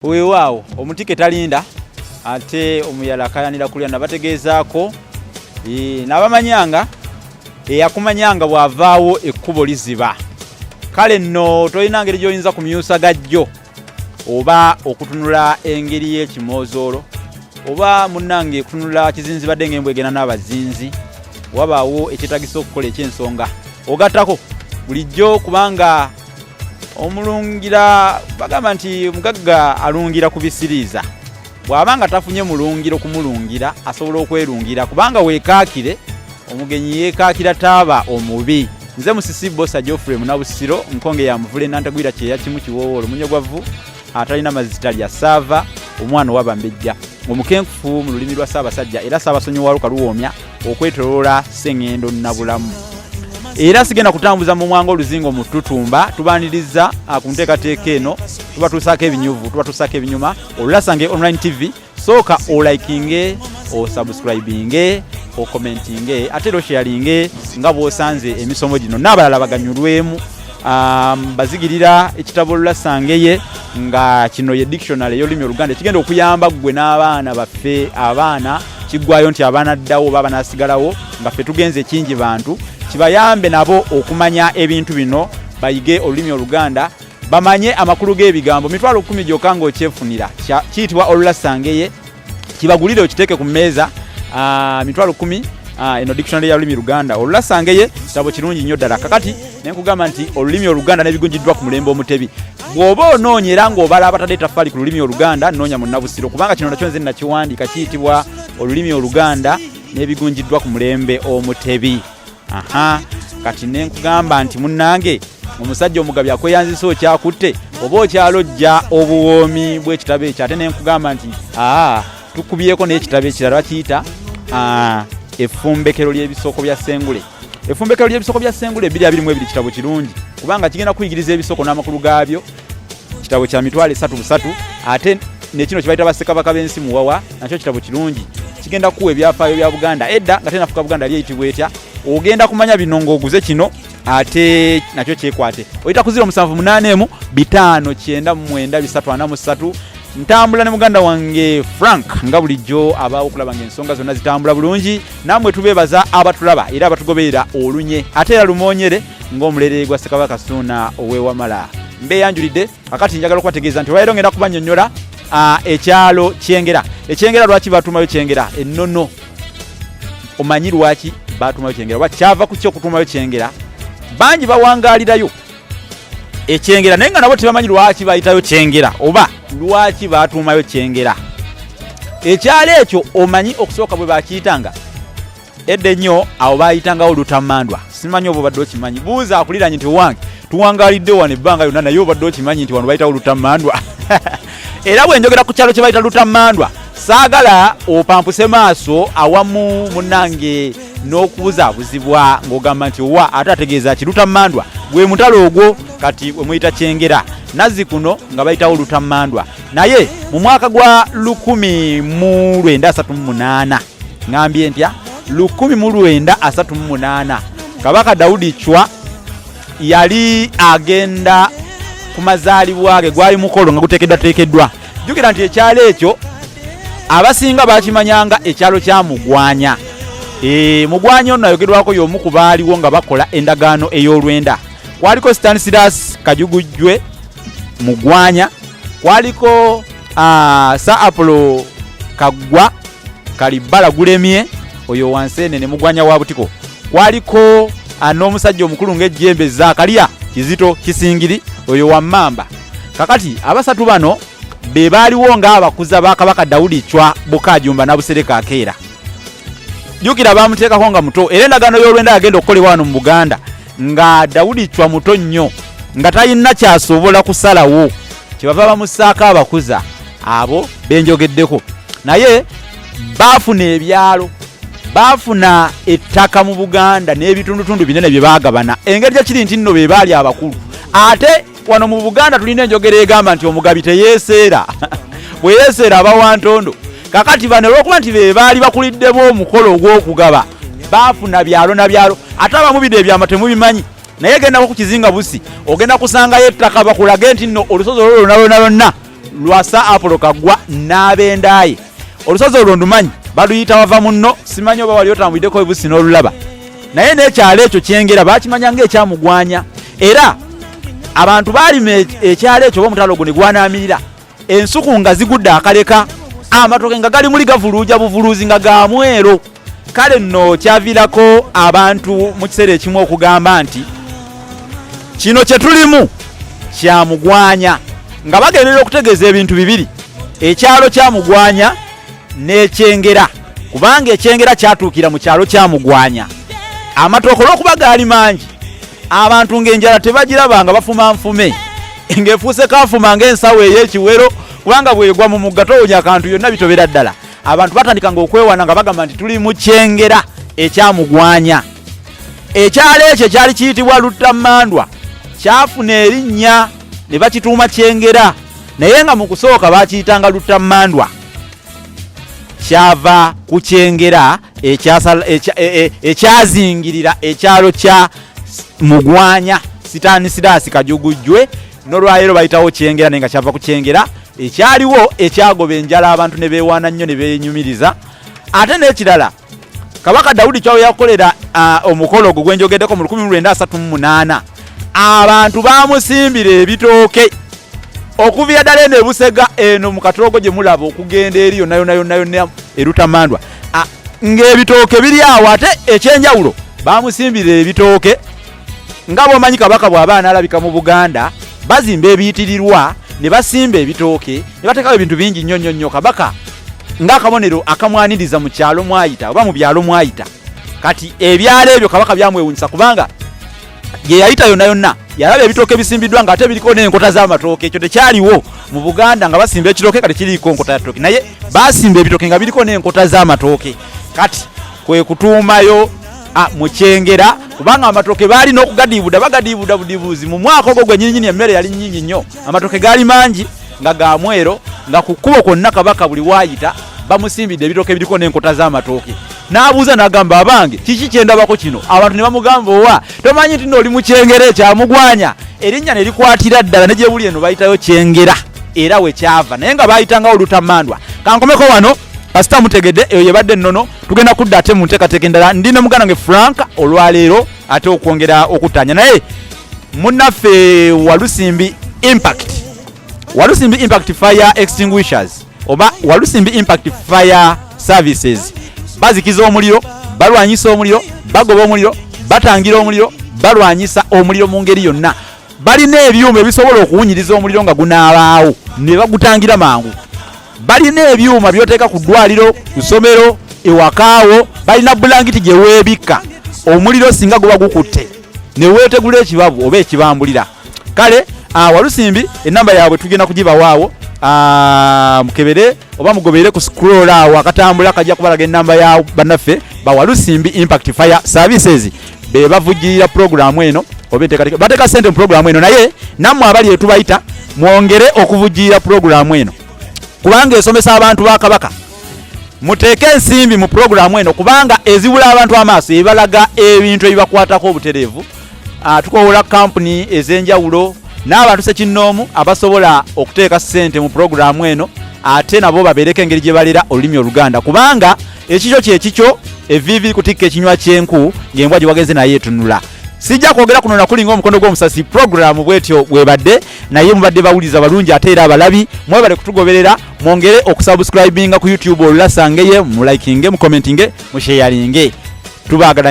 Weewaawo omutike talinda ate omuyala kayanira kulya nabategezaako n'abamanyanga eyakumanyanga bw'avaawo ekkubo liziba. Kale nno tolina ngeri gy'oyinza kumyusa gajjo oba okutunula engeri y'ekimozoolo oba munnange kutunula kizinzibadde ng'embwa egenda n'abazinzi wabaawo ekyetagisa okukola eky'ensonga ogattako bulijjo kubanga omulungira bagamba nti mugagga alungira kubisiriiza bw'abanga tafunye mulungiro kumulungira asobola okwerungira kubanga weekaakire omugenyi yeekaakira taaba omubi. Nze musisi bosa Geoffrey Munabusiro nkonge ya muvule nantagwira kyeya kimu kiwoowolo munyogwavu atalina mazita lya saava omwana wabambejja omukenkufu mu lulimi lwa Ssaabasajja era Ssaabasonyiwa Luka luwoomya okwetoloola Ssengendo Nabulamu. Era sigenda kutambuza mu mwanga oluzingo mu tutumba tubaniriza ku nteekateeka eno tubatuusaako ebinyuvu tubatuusaako ebinyuma olulasange online tv sooka olikinge osubscribinge okomentinge ate osharinge nga bw'osanze emisomo gino n'abalala baganyulwemu bazigirira ekitabo Lulasangeye nga kino ye dictionary ey'olulimi Oluganda ekigenda okuyamba ggwe n'abaana baffe abaana kiggwayo nti abaana ddawo oba banaasigalawo nga ffe tugenze kingi bantu kibayambe nabo okumanya ebintu bino bayige olulimi Oluganda bamanye amakulu g'ebigambo 10,000 gyokka ng'okyefunira kiyitibwa Olulasangeye kibagulire okiteeke ku mmeeza 10,000 eno dictionary ya olulimi Luganda Olulasangeye kitabo kirungi nnyo ddala kakati nenkugamba nti olulimi Oluganda n'ebigunjiddwa ku mulembe Omutebi bw'oba onoonya era ng'obala abatadde taffaali ku lulimi Oluganda nnoonya mu Nabusiro kubanga kino nakyo nze nakiwandiika kiyitibwa olulimi Oluganda n'ebigunjiddwa ku mulembe Omutebi. Kati nenkugamba nti munnange omusajja omugabi akweyanzisa okyakutte oba okyalojja obuwoomi bw'ekitabo ekyo ate nenkugamba nti tukubyeko n'ekitabo ekirala bakiyita effumbekero ly'ebisoko bya Ssengule. Effumbekero ly'ebisoko bya Ssengule 222 kitabo kirungi kubanga kigenda kuyigiriza ebisoko n'amakulu gaabyo kitabo kya 3 ate nekino kibayita bassekabaka b'ensi muwawa nakyo kitabo kirungi kigenda kuwa ebyafaayo bya Buganda Edda nga tenafuka Buganda lyeyitibwa etya ogenda kumanya bino ng'oguze kino ate nakyo kyekwate oyita ku 078 599 ntambula ne muganda wange Frank nga bulijjo abaawo okulaba ng'ensonga zonna zitambula bulungi namwe tubeebaza abatulaba era abatugoberera olunye ate era lumoonyere ng'omulere gwa Ssekabaka Ssuuna ow'Ewamala mbeeyanjulidde akati njagala okubategeeza nti olwairo ngenda kubanyonnyola ekyalo Kyengera. Ekyengera lwaki Baatuumayo Kyengera ennono omanyi lwaki Baatuumayo Kyengera oba kyava ku kyo okutuumayo Kyengera bangi bawangaalirayo Ekyengera naye nga nabo tebamanyi lwaki bayitayo Kyengera oba lwaki Baatuumayo Kyengera. Ekyalo ekyo omanyi okusooka bwe bakiyitanga Edda ennyo awo baayitangawo Luttammandwa simanyi oba obadde okimanyi buuza akuliranye nti owange tuwangaalidde wano ebbanga yonna naye obadde okimanyi nti wano bayitawo Luttammandwa. Era bwe njogera ku kyalo kye bayita Luttammandwa saagala opampuse maaso awamu munnange n'okubuzaabuzibwa ng'ogamba nti owa ate ategeeza ki Luttammandwa gwe mutalo ogwo kati bwe muyita Kyengera nazzi kuno nga bayitawo Luttammandwa naye mu mwaka gwa 1938 ngambye ntya 1938 Kabaka Daudi Chwa yali agenda ku mazaalibwa ge gwali mukolo nga guteekeddwateekeddwa jjukira nti ekyalo ekyo abasinga bakimanyanga ekyalo kya Mugwanya. Mugwanya ono ayogerwako y'omu ku baaliwo nga bakola endagaano ey'olwenda. Kwaliko Stanislas Kajugujwe Mugwanya, kwaliko Sir Apollo Kaggwa Kalibala Gulemye oyo Wansene ne Mugwanya wa Butiko, kwaliko n'omusajja omukulu ng'ejjembe Zaakaria Kizito Kisingiri oyo wa Mmamba. Kakati abasatu bano be baaliwo ng'abakuza ba Kabaka Daudi Chwa Bukajumba na Busereka Akeera. Jjukira baamuteekako nga muto era endagaano y'olwenda yagenda okukolebwa wano mu Buganda nga Daudi Chwa muto nnyo nga talina kyasobola kusalawo kyebava bamussaako abakuza abo benjogeddeko naye baafuna ebyalo baafuna ettaka mu Buganda n'ebitundutundu binene bye baagabana engeri gye kiri nti nno be baali abakulu ate wano mu Buganda tulina enjogera egamba nti omugabi teyeeseera bwe yeeseera aba wa ntondo. Kakati bano olw'okuba nti be baali bakuliddemu omukolo ogw'okugaba baafuna byalo na byalo ate abamu bide ebyama temubimanyi naye genda ku kizinga busi ogenda kusangayo ettaka bakulage nti nno olusozi olwo lwonna Lwasa Apollo Kagwa n'abendaye olusozi olwo ndumanyi baluyita wava munno simanyi oba wali otambuddeko ebusi n'olulaba naye n'ekyalo ekyo Kyengera bakimanya ng'ekyamugwanya era abantu balima ekyalo ekyo omutalo gwe ne gwanaamirira ensuku nga zigudde akaleka amatoke nga gali muli gavuluuja buvuluuzi nga ga mwero kale nno kyaviirako abantu mu kiseera ekimu okugamba nti kino kye tulimu kyamugwanya nga bagenderera okutegeeza ebintu bibiri ekyalo kyamugwanya n'Ekyengera kubanga Ekyengera kyatuukira mu kyalo kyamugwanya amatooke olw'okuba gaali mangi abantu ng'enjala tebagiraba nga bafuma nfume ng'efuuse kafuma ng'ensawo ey'ekiwero kubanga bwegwa mu mugga towonya akantu yonna bitobera ddala abantu batandikanga okwewana nga bagamba nti tuli mu Kyengera ekyamugwanya ekyalo ekyo kyali kiyitibwa Luttammandwa kyafuna erinnya ne bakituuma Kyengera naye nga mu kusooka bakiyitanga Luttammandwa kyava ku Kyengera ekyazingirira ekyalo kya mugwanya Sitaani Sidaasi Kajugujwe n'olwaleero bayitawo Kyengera naye nga kyava ku Kyengera ekyaliwo ekyagoba enjala abantu ne beewaana nnyo ne beenyumiriza ate n'ekirala Kabaka Daudi kyawe yakolera omukolo ogwo gwenjogeddeko mu 1938 abantu bamusimbira ebitooke okuvira ddala eno ebusega eno mu katoogo gye mulaba okugenda eri yonna Luttammandwa ng'ebitooke biri awo ate ekyenjawulo bamusimbira ebitooke nga bw'omanyi Kabaka bw'aba analabika mu Buganda bazimba ebiyitirirwa ne basimba ebitooke ne bateekawo ebintu bingi nnyo Kabaka ng'akabonero akamwaniriza mu kyalo mwayita oba mu byalo mwayita kati ebyalo ebyo Kabaka byamwewunyisa kubanga ye yayita yonna yalaba ebitooke bisimbiddwa nga ate biriko n'enkota z'amatooke ekyo tekyaliwo mu Buganda nga basimba ekitooke kati kiriko nkota ya ttooke naye basimba ebitooke nga biriko n'enkota z'amatooke kati kwe kutuumayo mu Kyengera kubanga amatooke baali n'okugadiibuda bagadiibuda budibuzi mu mwaka ogwo gwennyini emmere yali nnyingi nnyo amatooke gaali mangi nga ga mwero nga ku kkubo kwonna Kabaka buli waayita bamusimbidde ebitooke biriko n'enkota z'amatooke n'abuuza n'agamba abange kiki kyendabako kino abantu ne bamugamba owa tomanyi nti n'oli mu Kyengera ekyamugwanya erinnya ne likwatira ddala ne gye buli eno bayitayo Kyengera era we kyava naye nga baayitangawo Luttammandwa kankomeko wano kasita mutegedde eyo yebadde nnono tugenda kudda ate mu nteekateeka endala ndi ne muganda nge Frank olwaleero ate okwongera okuttanya naye munnaffe Walusimbi Impact Fire Extinguishers oba Walusimbi Impact Fire Services bazikiza omuliro balwanyisa omuliro bagoba omuliro batangira omuliro balwanyisa omuliro mu ngeri yonna balina ebyuma ebisobola okuwunyiriza omuliro nga gunaabaawo ne bagutangira mangu balina ebyuma byoteeka ku ddwaliro ku ssomero ewakaawo balina bulangiti gye weebikka omuliro singa guba gukutte ne weetegula ekibabu oba ekibambulira kale Walusimbi ennamba yaabwe tugenda kugibawaawo mukebere oba mugobere ku scroll awo akatambula kajja kubalaga ennamba ya bannaffe ba Walusimbi Impact Fire Services be bavujjirira programu eno oba bateeka ssente mu programu eno naye nammwe abali etubayita mwongere okuvujjirira programu eno kubanga esomesa abantu ba Kabaka muteeke ensimbi mu programu eno kubanga ezibula abantu amaaso ebalaga ebintu ebibakwatako obutereevu tukowola kampuni ez'enjawulo n'abantu sekinnoomu abasobola okuteeka ssente mu programu eno ate nabo babeereko engeri gye balera olulimi Oluganda kubanga ekikyo kyekikyo evivi kutikka ekinywa ky'enku ng'embwa gye wagenze naye etunula sijja kwogera kuno nakulinga omukono gw'omusasi programu bwetyo bwebadde naye mubadde bawuliza balungi ate era abalabi mwebale kutugoberera mwongere okusubscribinga ku YouTube olulasangeye mu likinge mu commentinge mu sharinge tubaagala